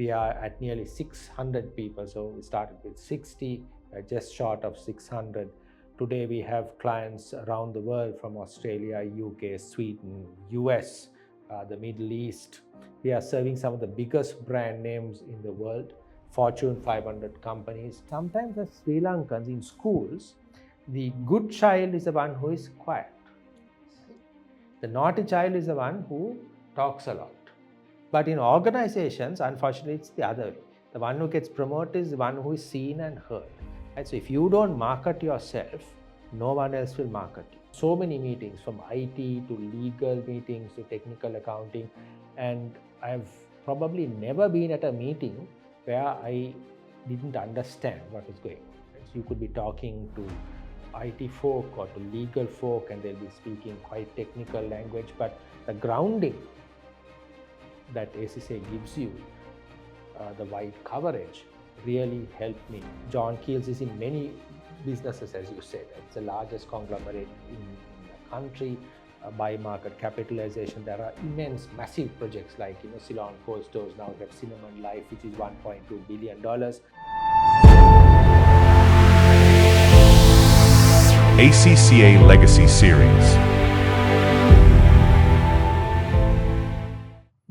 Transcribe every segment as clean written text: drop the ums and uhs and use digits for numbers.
we are at nearly 600 people. So we started with 60, just short of 600. Today we have clients around the world from Australia, UK, Sweden, US, the Middle East. We are serving some of the biggest brand names in the world, Fortune 500 companies. Sometimes as Sri Lankans in schools, the good child is the one who is quiet. The naughty child is the one who talks a lot. But in organizations, unfortunately, it's the other way. The one who gets promoted is the one who is seen and heard. And so if you don't market yourself, no one else will market you. So many meetings, from IT to legal meetings to technical accounting, and I've probably never been at a meeting where I didn't understand what was going on. So you could be talking to IT folk or to legal folk and they'll be speaking quite technical language, but the grounding that ACCA gives you, the wide coverage, really helped me. John Keells is in many businesses, as you said. It's the largest conglomerate in the country. By market capitalization, there are immense, massive projects like Ceylon Cold Stores, now we have Cinnamon Life, which is $1.2 billion. ACCA Legacy Series.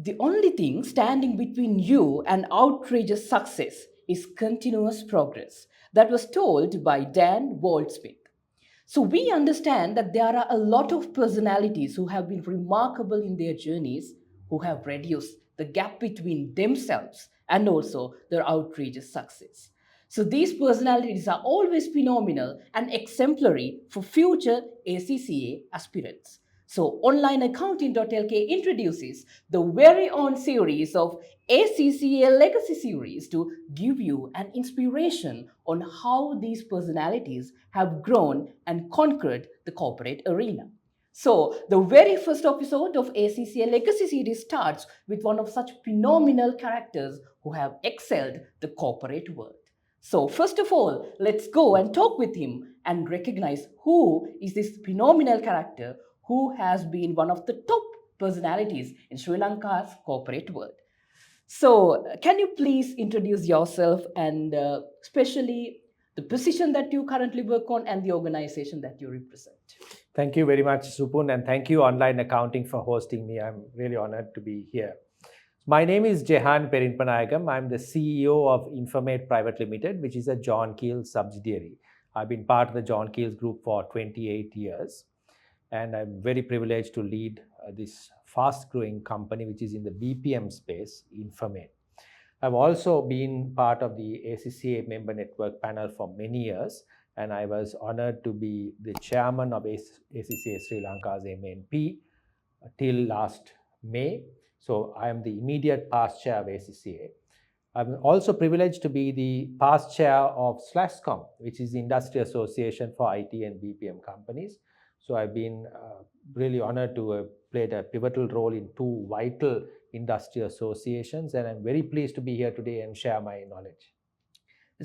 The only thing standing between you and outrageous success is continuous progress. That was told by Dan Goldsmith. So we understand that there are a lot of personalities who have been remarkable in their journeys, who have reduced the gap between themselves and also their outrageous success. So these personalities are always phenomenal and exemplary for future ACCA aspirants. So OnlineAccounting.lk introduces the very own series of ACCA Legacy Series to give you an inspiration on how these personalities have grown and conquered the corporate arena. So the very first episode of ACCA Legacy Series starts with one of such phenomenal characters who have excelled the corporate world. So first of all, let's go and talk with him and recognize who is this phenomenal character who has been one of the top personalities in Sri Lanka's corporate world. So can you please introduce yourself and especially the position that you currently work on and the organization that you represent? Thank you very much, Supun, and thank you Online Accounting for hosting me. I'm really honored to be here. My name is Jehan Perinpanayagam. I'm the CEO of Infomate Private Limited, which is a John Keells subsidiary. I've been part of the John Keells Group for 28 years, and I'm very privileged to lead this fast-growing company, which is in the BPM space, Infomate. I've also been part of the ACCA member network panel for many years, and I was honored to be the chairman of ACCA Sri Lanka's MNP till last May. So I am the immediate past chair of ACCA. I'm also privileged to be the past chair of SLASCOM, which is the Industry Association for IT and BPM companies. So I've been really honored to have played a pivotal role in two vital industry associations, and I'm very pleased to be here today and share my knowledge.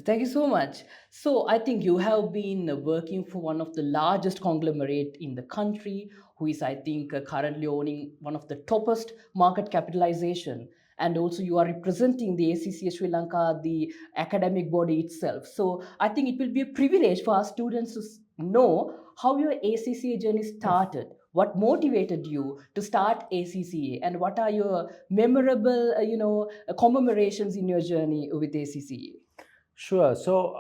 Thank you so much. So I think you have been working for one of the largest conglomerate in the country, who is, I think, currently owning one of the toppest market capitalization. And also you are representing the ACCA Sri Lanka, the academic body itself. So I think it will be a privilege for our students to know how your ACCA journey started. What motivated you to start ACCA, and what are your memorable, commemorations in your journey with ACCA? Sure. So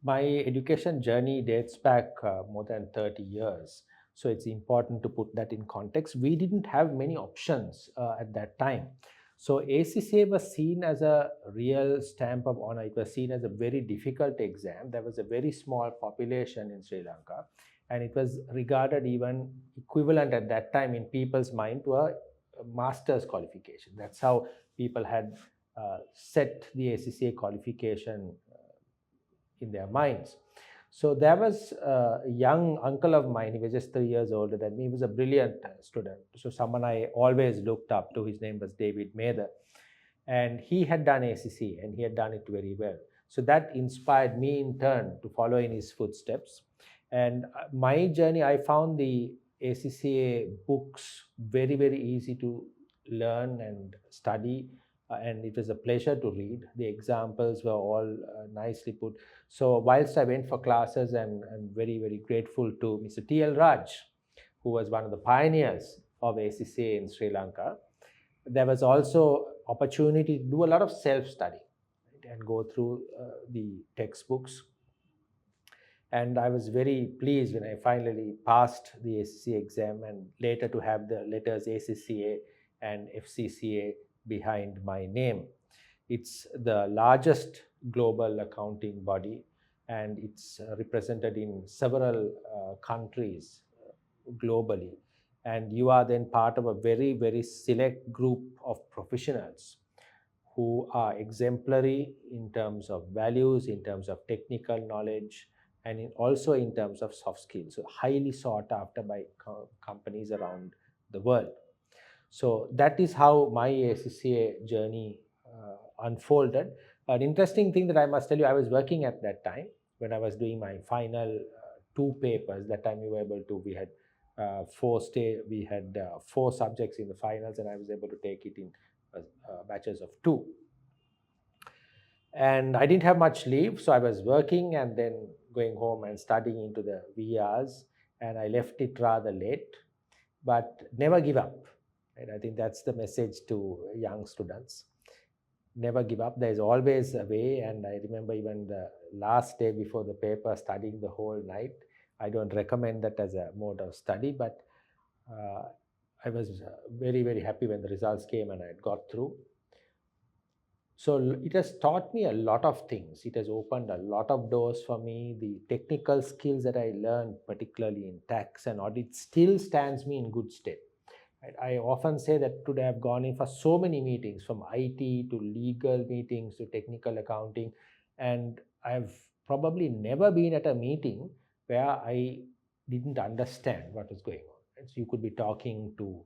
my education journey dates back more than 30 years. So it's important to put that in context. We didn't have many options at that time. So ACCA was seen as a real stamp of honor. It was seen as a very difficult exam. There was a very small population in Sri Lanka, and it was regarded even equivalent at that time in people's mind to a master's qualification. That's how people had set the ACCA qualification in their minds. So there was a young uncle of mine. He was just 3 years older than me. He was a brilliant student. So someone I always looked up to. His name was David Mather. And he had done ACCA and he had done it very well. So that inspired me in turn to follow in his footsteps. And my journey, I found the ACCA books very, very easy to learn and study. and it was a pleasure to read. The examples were all nicely put. So whilst I went for classes, and very, very grateful to Mr. T.L. Raj, who was one of the pioneers of ACCA in Sri Lanka, there was also opportunity to do a lot of self-study, right, and go through the textbooks. And I was very pleased when I finally passed the ACCA exam, and later to have the letters ACCA and FCCA behind my name. It's the largest global accounting body, and it's represented in several countries globally. And you are then part of a very, very select group of professionals who are exemplary in terms of values, in terms of technical knowledge, and also in terms of soft skills. So highly sought after by companies around the world. So that is how my ACCA journey unfolded. An interesting thing that I must tell you, I was working at that time when I was doing my final two papers. That time we had we had 4 subjects in the finals, and I was able to take it in batches of 2. And I didn't have much leave, so I was working and then going home and studying into the VRs, and I left it rather late. But never give up. Right? I think that's the message to young students. Never give up. There's always a way. And I remember even the last day before the paper, studying the whole night. I don't recommend that as a mode of study, but I was very, very happy when the results came and I had got through. So it has taught me a lot of things. It has opened a lot of doors for me. The technical skills that I learned, particularly in tax and audit, still stands me in good stead. I often say that today I've gone in for so many meetings, from IT to legal meetings to technical accounting, and I've probably never been at a meeting where I didn't understand what was going on. So you could be talking to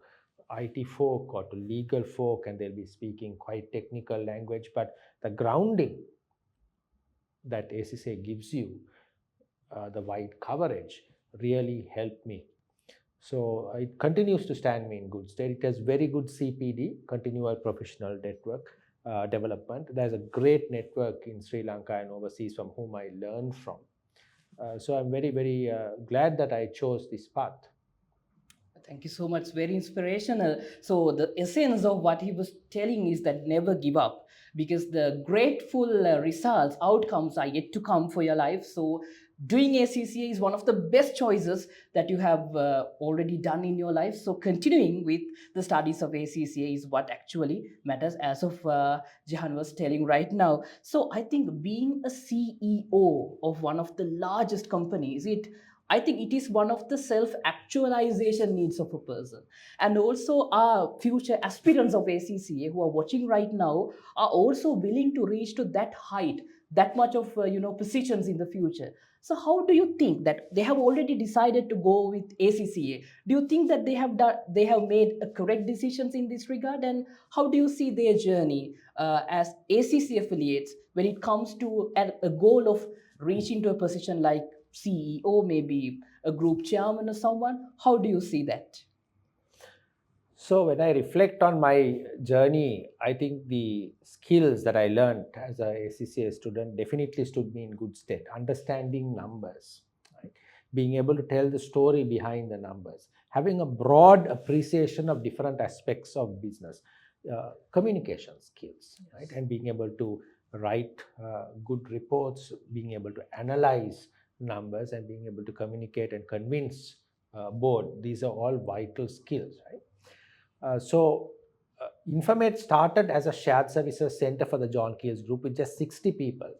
IT folk or to legal folk, and they'll be speaking quite technical language, but the grounding that ACCA gives you, the wide coverage, really helped me. So it continues to stand me in good stead. It has very good CPD, continual professional network development. There's a great network in Sri Lanka and overseas from whom I learn from. So I'm very, very glad that I chose this path. Thank you so much. Very inspirational. So the essence of what he was telling is that never give up, because the grateful results, outcomes are yet to come for your life. So doing ACCA is one of the best choices that you have already done in your life. So continuing with the studies of ACCA is what actually matters, as of Jehan was telling right now. So I think being a CEO of one of the largest companies, I think it is one of the self-actualization needs of a person. And also our future aspirants of ACCA who are watching right now are also willing to reach to that height, that much of positions in the future. So how do you think that they have already decided to go with ACCA? Do you think that they have made a correct decisions in this regard? And how do you see their journey as ACCA affiliates when it comes to a goal of reaching to a position like CEO, maybe a group chairman or someone? How do you see that? So when I reflect on my journey, I think the skills that I learned as a ACCA student definitely stood me in good stead. Understanding numbers, right? Being able to tell the story behind the numbers, having a broad appreciation of different aspects of business, communication skills, right? And being able to write good reports, being able to analyze numbers, and being able to communicate and convince board. These are all vital skills, right? Infomate started as a shared services center for the John Keells Group with just 60 people.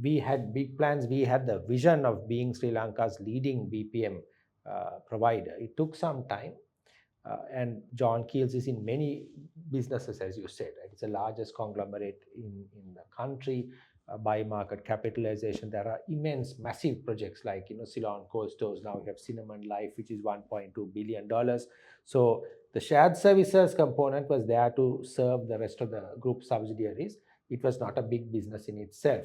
We had big plans. We had the vision of being Sri Lanka's leading BPM provider. It took some time. And John Keells is in many businesses, as you said. Right? It's the largest conglomerate in the country. By market capitalization, there are immense, massive projects like Ceylon Cold Stores. Now we have Cinnamon Life, which is $1.2 billion. So the shared services component was there to serve the rest of the group subsidiaries. It was not a big business in itself,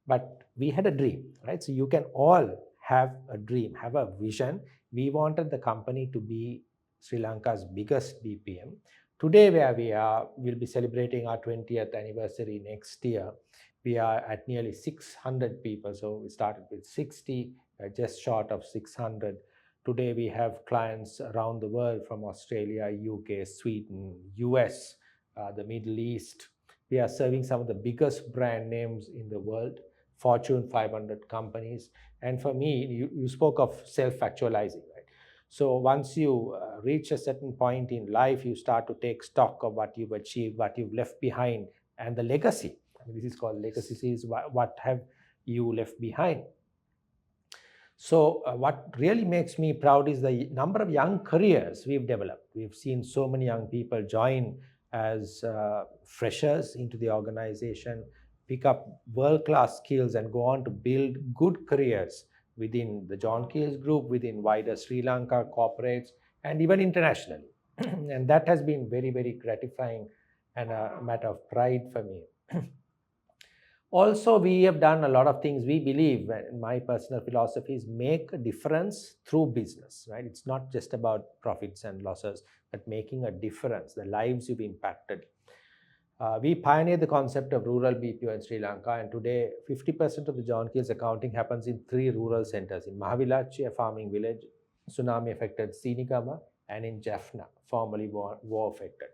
but we had a dream, right? So you can all have a dream, have a vision. We wanted the company to be Sri Lanka's biggest BPM. Today, where we are, we'll be celebrating our 20th anniversary next year. We are at nearly 600 people. So we started with 60, just short of 600. Today, we have clients around the world from Australia, UK, Sweden, US, the Middle East. We are serving some of the biggest brand names in the world, Fortune 500 companies. And for me, you spoke of self-actualizing, right? So once you reach a certain point in life, you start to take stock of what you've achieved, what you've left behind, and the legacy. I mean, this is called legacy, is what have you left behind. So what really makes me proud is the number of young careers we've developed. We've seen so many young people join as freshers into the organization, pick up world-class skills and go on to build good careers within the John Keells Group, within wider Sri Lanka corporates, and even internationally. And that has been very, very gratifying and a matter of pride for me. Also, we have done a lot of things. We believe, and my personal philosophy is make a difference through business, right? It's not just about profits and losses, but making a difference, the lives you've impacted. We pioneered the concept of rural BPO in Sri Lanka, and today 50% of the John Keells accounting happens in 3 rural centers, in Mahavilachi, a farming village, tsunami-affected Sinigama, and in Jaffna, formerly war-affected.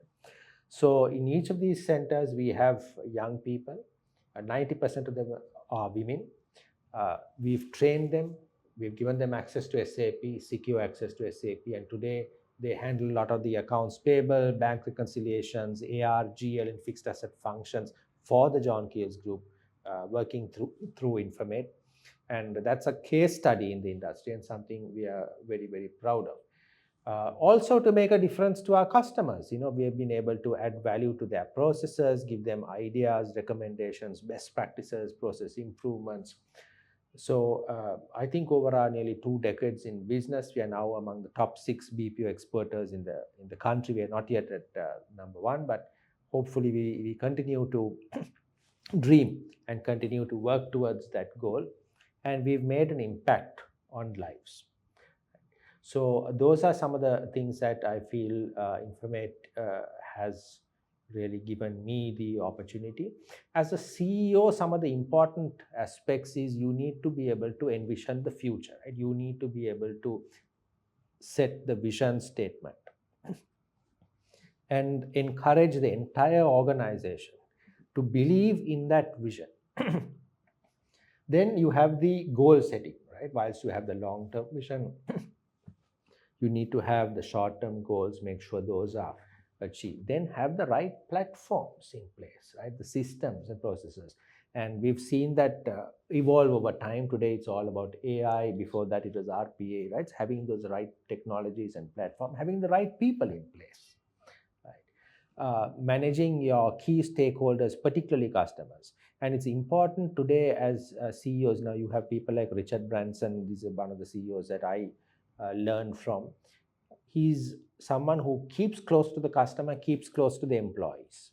So in each of these centers, we have young people. 90% of them are women. We've trained them. We've given them access to SAP, secure access to SAP, and today they handle a lot of the accounts payable, bank reconciliations, AR, GL, and fixed asset functions for the John Keells Group, working through Infomate. And that's a case study in the industry and something we are very, very proud of. Also to make a difference to our customers. We have been able to add value to their processes, give them ideas, recommendations, best practices, process improvements. So I think over our nearly 2 decades in business, we are now among the top 6 BPO exporters in the country. We are not yet at number 1, but hopefully we continue to dream and continue to work towards that goal. And we've made an impact on lives. So those are some of the things that I feel Infomate has really given me the opportunity. As a CEO, some of the important aspects is you need to be able to envision the future, right? You need to be able to set the vision statement and encourage the entire organization to believe in that vision. Then you have the goal setting, right? Whilst you have the long-term vision, you need to have the short-term goals, make sure those are achieved. Then have the right platforms in place, right? The systems and processes. And we've seen that evolve over time. Today, it's all about AI. Before that, it was RPA, right? Having those right technologies and platform, having the right people in place, right? Managing your key stakeholders, particularly customers. And it's important today as CEOs. Now you have people like Richard Branson. This is one of the CEOs that I learn from. He's someone who keeps close to the customer, keeps close to the employees.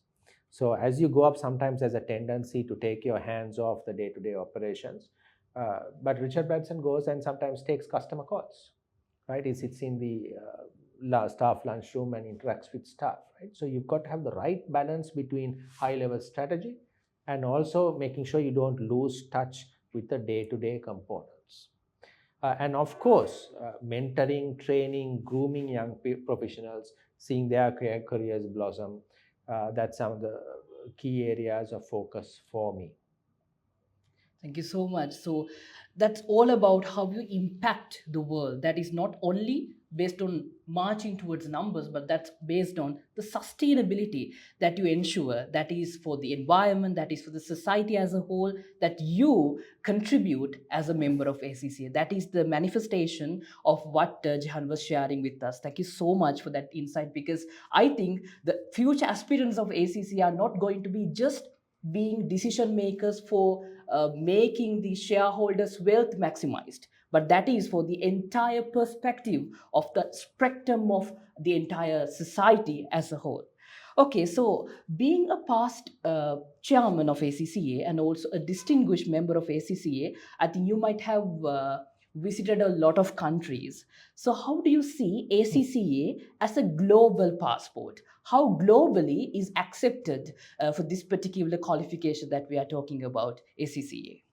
So as you go up, sometimes there's a tendency to take your hands off the day-to-day operations. But Richard Branson goes and sometimes takes customer calls, right? He sits in the staff lunchroom and interacts with staff, right? So you've got to have the right balance between high-level strategy and also making sure you don't lose touch with the day-to-day components. And of course, mentoring, training, grooming young professionals, seeing their careers blossom. That's some of the key areas of focus for me. Thank you so much. So that's all about how you impact the world. That is not only based on marching towards numbers, but that's based on the sustainability that you ensure, that is for the environment, that is for the society as a whole, that you contribute as a member of ACCA. That is the manifestation of what Jehan was sharing with us. Thank you so much for that insight, because I think the future aspirants of ACCA are not going to be just being decision makers for making the shareholders' wealth maximized, but that is for the entire perspective of the spectrum of the entire society as a whole. Okay, so being a past chairman of ACCA and also a distinguished member of ACCA, I think you might have visited a lot of countries. So, how do you see ACCA as a global passport? How globally is accepted for this particular qualification that we are talking about, ACCA?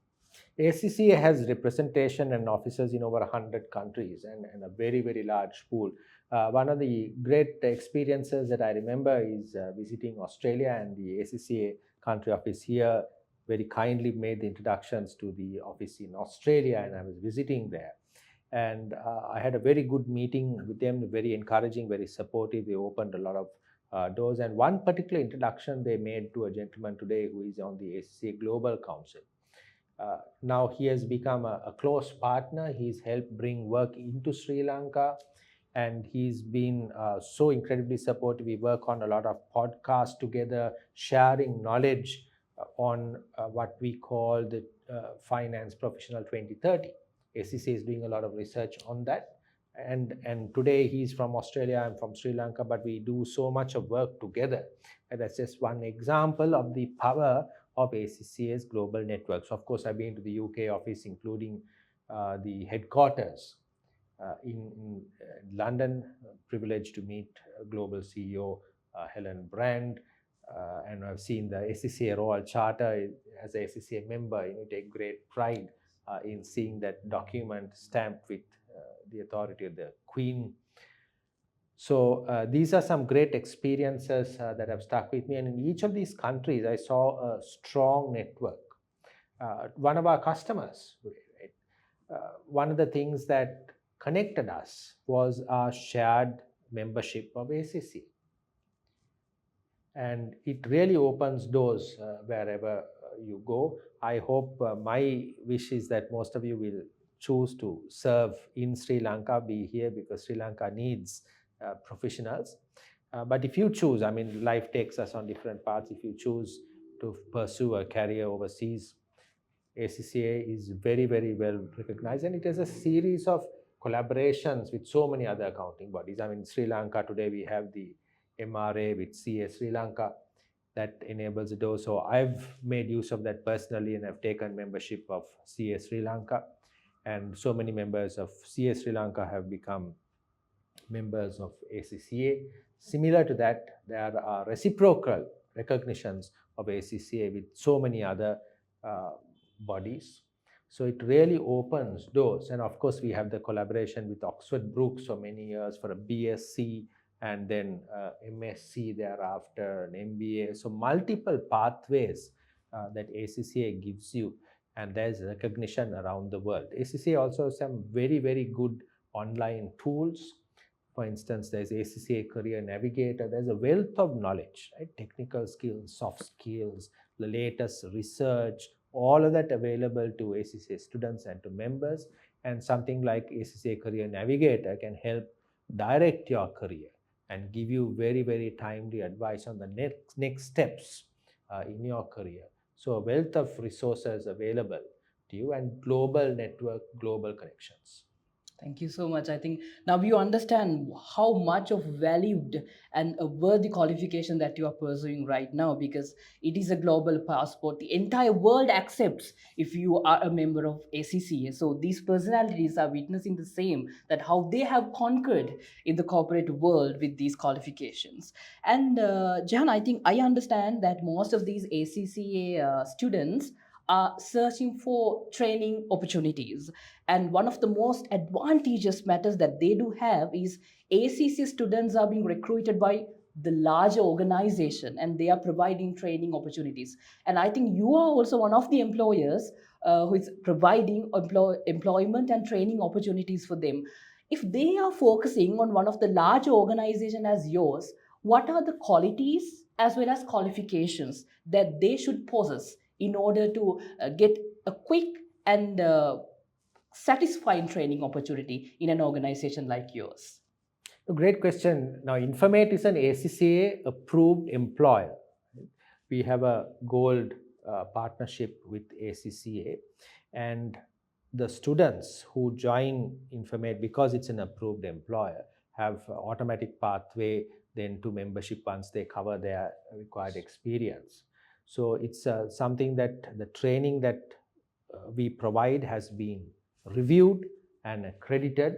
ACCA has representation and offices in over 100 countries and a very, very large pool. One of the great experiences that I remember is visiting Australia, and the ACCA country office here very kindly made the introductions to the office in Australia, and I was visiting there. And I had a very good meeting with them, very encouraging, very supportive. They opened a lot of doors. And one particular introduction they made to a gentleman today who is on the ACCA Global Council. Now he has become a close partner. He's helped bring work into Sri Lanka, and he's been so incredibly supportive. We work on a lot of podcasts together, sharing knowledge on what we call the Finance Professional 2030. ACCA is doing a lot of research on that. And today he's from Australia, I'm from Sri Lanka, but we do so much of work together. And that's just one example of the power of ACCA's global networks. Of course, I've been to the UK office, including the headquarters in London. Privileged to meet global CEO Helen Brand, and I've seen the ACCA Royal Charter. As an ACCA member, you take great pride in seeing that document stamped with the authority of the Queen. So these are some great experiences that have stuck with me. And in each of these countries, I saw a strong network. One of our customers, one of the things that connected us was our shared membership of ACCA. And it really opens doors wherever you go. I hope my wish is that most of you will choose to serve in Sri Lanka, be here, because Sri Lanka needs professionals. But if you choose, I mean, life takes us on different paths. If you choose to pursue a career overseas, ACCA is very, very well recognized, and it has a series of collaborations with so many other accounting bodies. I mean, Sri Lanka today, we have the MRA with CA Sri Lanka that enables the door. So I've made use of that personally, and I've taken membership of CA Sri Lanka, and so many members of CA Sri Lanka have become members of ACCA. Similar to that, there are reciprocal recognitions of ACCA with so many other bodies. So it really opens doors. And of course, we have the collaboration with Oxford Brookes for many years for a BSc, and then MSc thereafter, an MBA. So multiple pathways that ACCA gives you, and there's recognition around the world. ACCA also has some very, very good online tools. For instance, there's ACCA Career Navigator. There's a wealth of knowledge, right? Technical skills, soft skills, the latest research, all of that available to ACCA students and to members. And something like ACCA Career Navigator can help direct your career and give you very, very timely advice on the next steps in your career. So a wealth of resources available to you, and global network, global connections. Thank you so much. I think now you understand how much of valued and a worthy qualification that you are pursuing right now, because it is a global passport. The entire world accepts if you are a member of ACCA. So these personalities are witnessing the same, that how they have conquered in the corporate world with these qualifications. And Jehan, I think I understand that most of these ACCA students are searching for training opportunities. And one of the most advantageous matters that they do have is ACC students are being recruited by the larger organization, and they are providing training opportunities. And I think you are also one of the employers who is providing employment and training opportunities for them. If they are focusing on one of the larger organization as yours, what are the qualities as well as qualifications that they should possess in order to get a quick and satisfying training opportunity in an organization like yours? A great question. Now, Infomate is an ACCA approved employer. We have a gold partnership with ACCA, and the students who join Infomate, because it's an approved employer, have automatic pathway then to membership once they cover their required experience. So it's something that the training that we provide has been reviewed and accredited.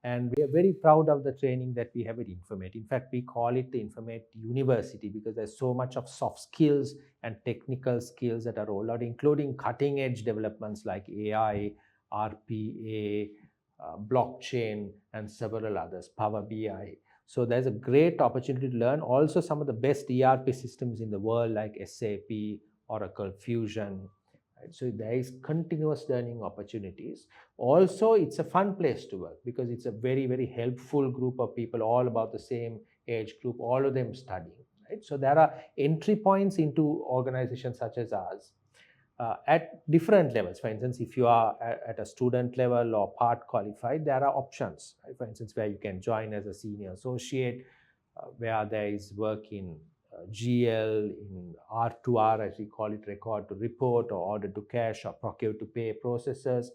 And we are very proud of the training that we have at Infomate. In fact, we call it the Infomate University because there's so much of soft skills and technical skills that are rolled out, including cutting edge developments like AI, RPA, blockchain, and several others, Power BI. So there's a great opportunity to learn also some of the best ERP systems in the world like SAP, Oracle Fusion. Right? So there is continuous learning opportunities. Also, it's a fun place to work because it's a very, very helpful group of people, all about the same age group, all of them studying. Right? So there are entry points into organizations such as ours at different levels. For instance, if you are at a student level or part qualified, there are options. Right? For instance, where you can join as a senior associate, where there is work in GL, in R2R, as we call it, record to report, or order to cash, or procure to pay processes.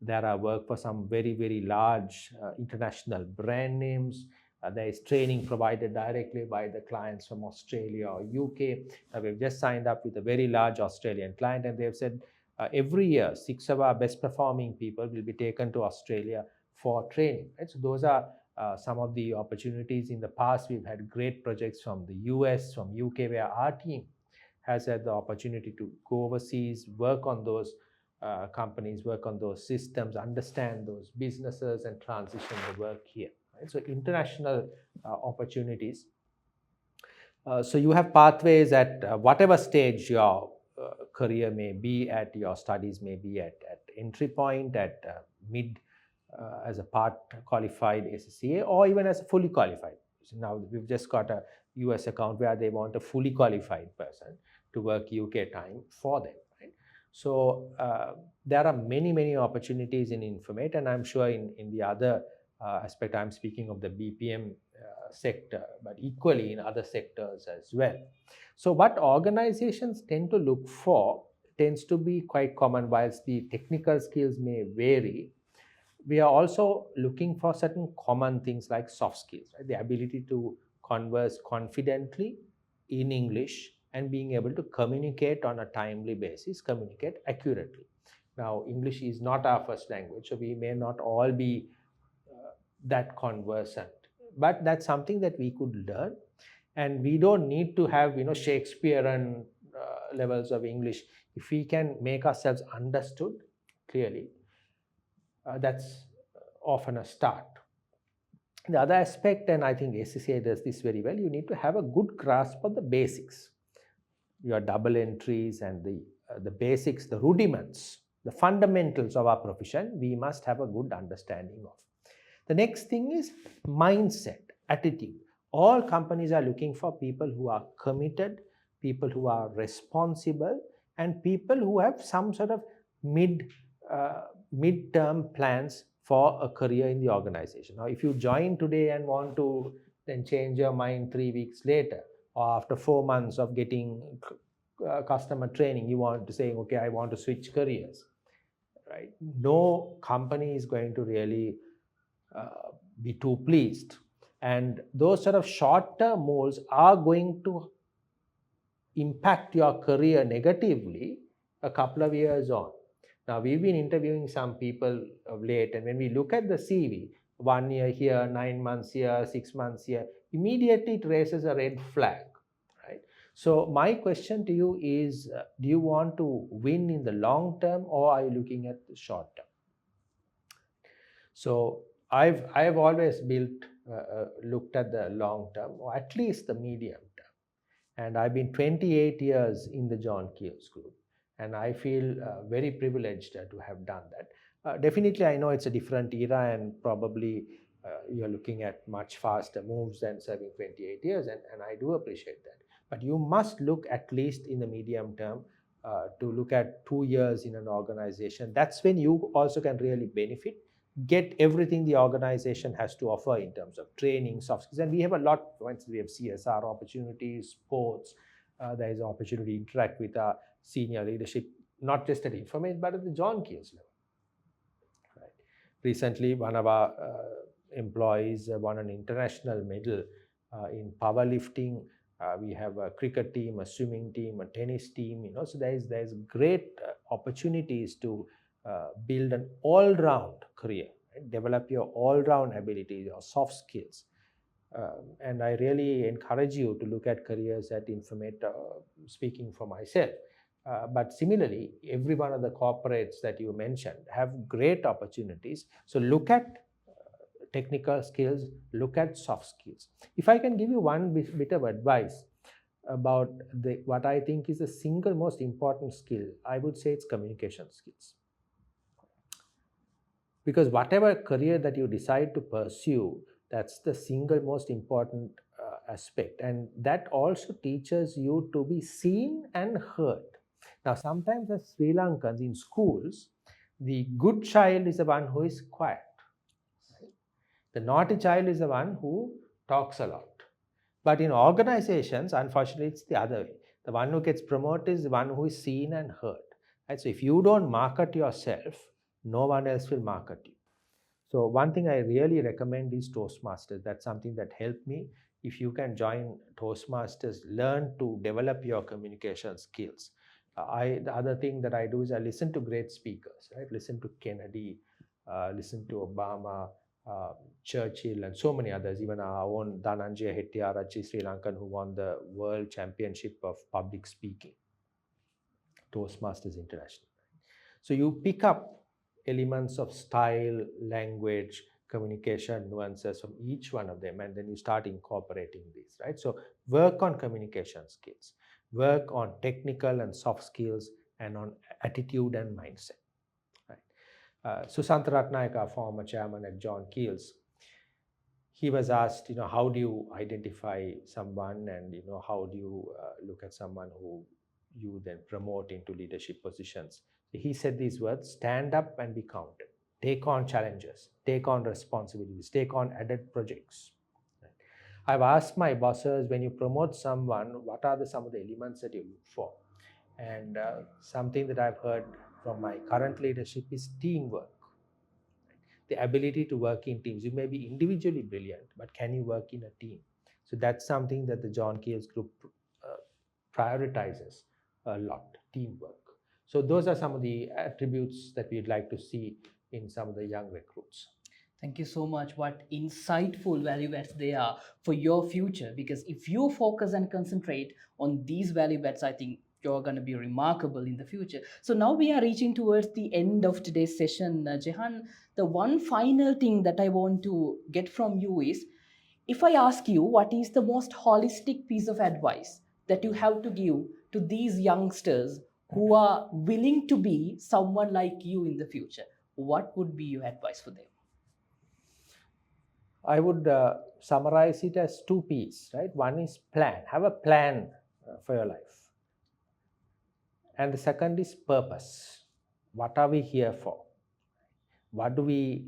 There are work for some very, very large international brand names. There is training provided directly by the clients from Australia or UK. We've just signed up with a very large Australian client, and they've said every year 6 of our best performing people will be taken to Australia for training. Right? So those are some of the opportunities. In the past, we've had great projects from the US, from UK, where our team has had the opportunity to go overseas, work on those companies, work on those systems, understand those businesses, and transition the work here. Right? So international opportunities. So you have pathways at whatever stage your career may be at, your studies may be at entry point, at mid, as a part qualified ACCA, or even as a fully qualified. So now we've just got a US account where they want a fully qualified person to work UK time for them. Right? So there are many, many opportunities in Infomate, and I'm sure in the other aspect, I'm speaking of the BPM sector, but equally in other sectors as well. So what organizations tend to look for tends to be quite common. Whilst the technical skills may vary, we are also looking for certain common things like soft skills, right? The ability to converse confidently in English and being able to communicate on a timely basis, communicate accurately. Now, English is not our first language, so we may not all be that conversant, but that's something that we could learn, and we don't need to have Shakespearean levels of English. If we can make ourselves understood clearly, that's often a start. The other aspect, and I think ACCA does this very well, you need to have a good grasp of the basics, your double entries and the basics, the rudiments, the fundamentals of our profession. We must have a good understanding of. The next thing is mindset, attitude. All companies are looking for people who are committed, people who are responsible, and people who have some sort of mid-term plans for a career in the organization. Now, if you join today and want to then change your mind 3 weeks later, or after 4 months of getting customer training, you want to say, okay, I want to switch careers, right? No company is going to really be too pleased. And those sort of short-term moves are going to impact your career negatively a couple of years on. Now, we've been interviewing some people of late, and when we look at the CV, 1 year here, 9 months here, 6 months here, immediately it raises a red flag, right? So my question to you is, do you want to win in the long term, or are you looking at the short term? So I've always looked at the long term, or at least the medium term. And I've been 28 years in the John Keells Group, and I feel very privileged to have done that. Definitely, I know it's a different era, and probably you're looking at much faster moves than serving 28 years, and I do appreciate that. But you must look at least in the medium term to look at 2 years in an organization. That's when you also can really benefit, get everything the organization has to offer in terms of training, soft skills. And we have a lot. Once we have CSR opportunities, sports, there is an opportunity to interact with our senior leadership, not just at Infomate, but at the John Keells level. Right. Recently, one of our employees won an international medal in powerlifting. We have a cricket team, a swimming team, a tennis team. So there's great opportunities to build an all-round career. right? Develop your all-round abilities, your soft skills. And I really encourage you to look at careers at Infomate, speaking for myself. But similarly, every one of the corporates that you mentioned have great opportunities. So look at technical skills, look at soft skills. If I can give you one bit of advice about what I think is the single most important skill, I would say it's communication skills. Because whatever career that you decide to pursue, that's the single most important aspect, and that also teaches you to be seen and heard. Now, sometimes as Sri Lankans in schools, the good child is the one who is quiet. Right? The naughty child is the one who talks a lot. But in organizations, unfortunately, it's the other way. The one who gets promoted is the one who is seen and heard. Right? So if you don't market yourself, no one else will market you. So one thing I really recommend is Toastmasters. That's something that helped me. If you can join Toastmasters, learn to develop your communication skills. The other thing that I do is I listen to great speakers, right? Listen to Kennedy, listen to Obama, Churchill, and so many others. Even our own Dhananjaya Hettiarachchi, Sri Lankan, who won the World Championship of Public Speaking, Toastmasters International. So you pick up elements of style, language, communication nuances from each one of them, and then you start incorporating these, right? So work on communication skills, work on technical and soft skills, and on attitude and mindset. Right? Susantha Ratnayaka, former chairman at John Keells, he was asked, how do you identify someone, and how do you look at someone who you then promote into leadership positions? He said these words: stand up and be counted. Take on challenges, take on responsibilities, take on added projects. I've asked my bosses, when you promote someone, what are some of the elements that you look for? And something that I've heard from my current leadership is teamwork. The ability to work in teams. You may be individually brilliant, but can you work in a team? So that's something that the John Keells Group prioritizes a lot, teamwork. So those are some of the attributes that we'd like to see in some of the young recruits. Thank you so much. What insightful value adds they are for your future. Because if you focus and concentrate on these value adds, I think you're going to be remarkable in the future. So now we are reaching towards the end of today's session. Jehan, the one final thing that I want to get from you is, if I ask you what is the most holistic piece of advice that you have to give to these youngsters who are willing to be someone like you in the future, what would be your advice for them? I would summarize it as two P's, right? One is plan. Have a plan for your life. And the second is purpose. What are we here for? What do we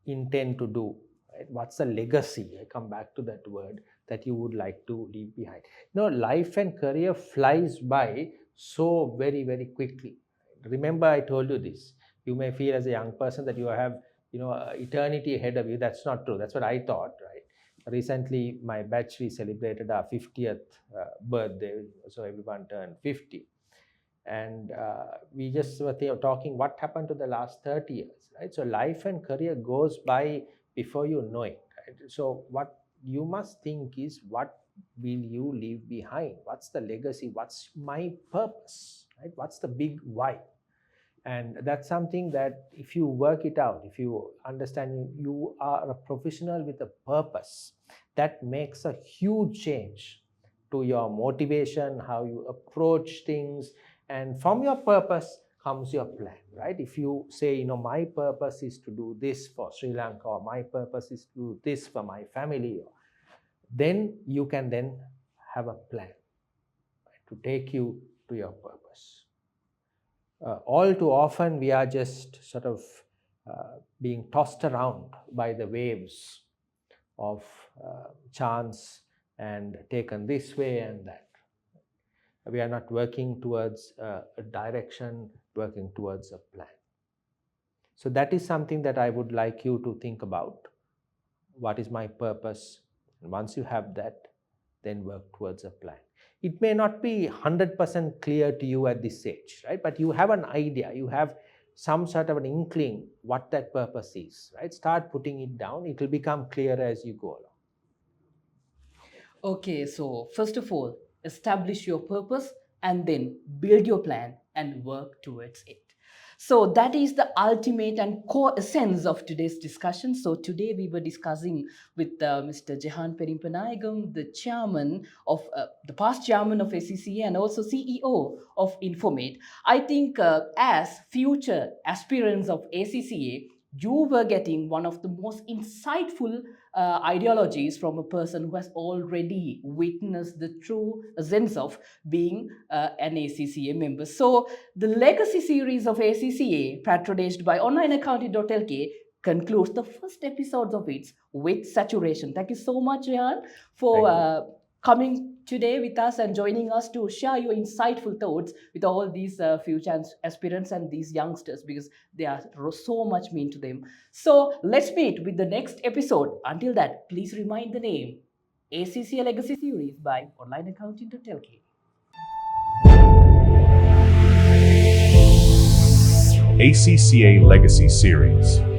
intend to do? Right? What's the legacy? I come back to that word, that you would like to leave behind. Life and career flies by so very, very quickly. Remember, I told you this. You may feel as a young person that you have eternity ahead of you. That's not true. That's what I thought, right? Recently, my batch, we celebrated our 50th birthday. So everyone turned 50. And we just were talking what happened to the last 30 years, right? So life and career goes by before you know it, right? So what you must think is, what will you leave behind? What's the legacy? What's my purpose, right? What's the big why? And that's something that if you work it out, if you understand you are a professional with a purpose, that makes a huge change to your motivation, how you approach things. And from your purpose comes your plan, right? If you say, my purpose is to do this for Sri Lanka, or my purpose is to do this for my family, then you can then have a plan, right, to take you to your purpose. All too often, we are just sort of being tossed around by the waves of chance and taken this way and that. We are not working towards a direction, working towards a plan. So that is something that I would like you to think about. What is my purpose? And once you have that, then work towards a plan. It may not be 100% clear to you at this stage, right? But you have an idea. You have some sort of an inkling what that purpose is, right? Start putting it down. It will become clearer as you go along. Okay, so first of all, establish your purpose and then build your plan and work towards it. So that is the ultimate and core essence of today's discussion. So today we were discussing with Mr. Jehan Perinpanayagam, the chairman of the past chairman of ACCA and also CEO of Infomate. I think as future aspirants of ACCA, you were getting one of the most insightful ideologies from a person who has already witnessed the true sense of being an ACCA member. So, the legacy series of ACCA, patronized by onlineaccounting.lk, concludes the first episodes of it with saturation. Thank you so much, Jehan, for coming today with us and joining us to share your insightful thoughts with all these future aspirants and these youngsters, because they are so much mean to them. So let's meet with the next episode. Until that, please remind the name ACCA Legacy Series by onlineaccounting.lk. ACCA Legacy Series.